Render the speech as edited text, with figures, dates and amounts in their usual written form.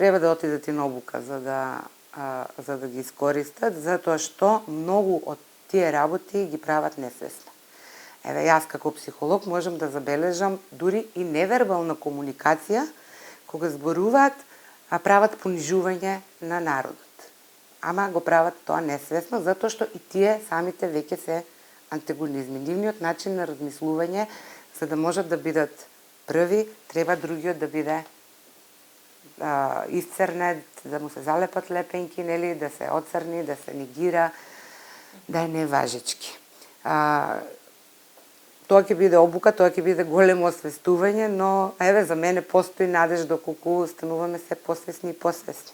треба да отидат и на обука за да ги искористат, затоа што многу од тие работи ги прават несвесно. Еве, јас како психолог можам да забележам дури и невербална комуникација, кога зборуваат, прават понижување на народот. Ама го прават тоа несвесно, затоа што и тие самите веќе се антагонизми. Нивниот начин на размислување, за да можат да бидат први, треба другиот да биде исцрнет, да му се залепат лепенки, нели, да се оцрни, да се негира, да е неважечки. Тоа ќе биде обука, тоа ќе биде големо освестување, но еве за мене постои надеж доколку стануваме се посвесни и посвесни.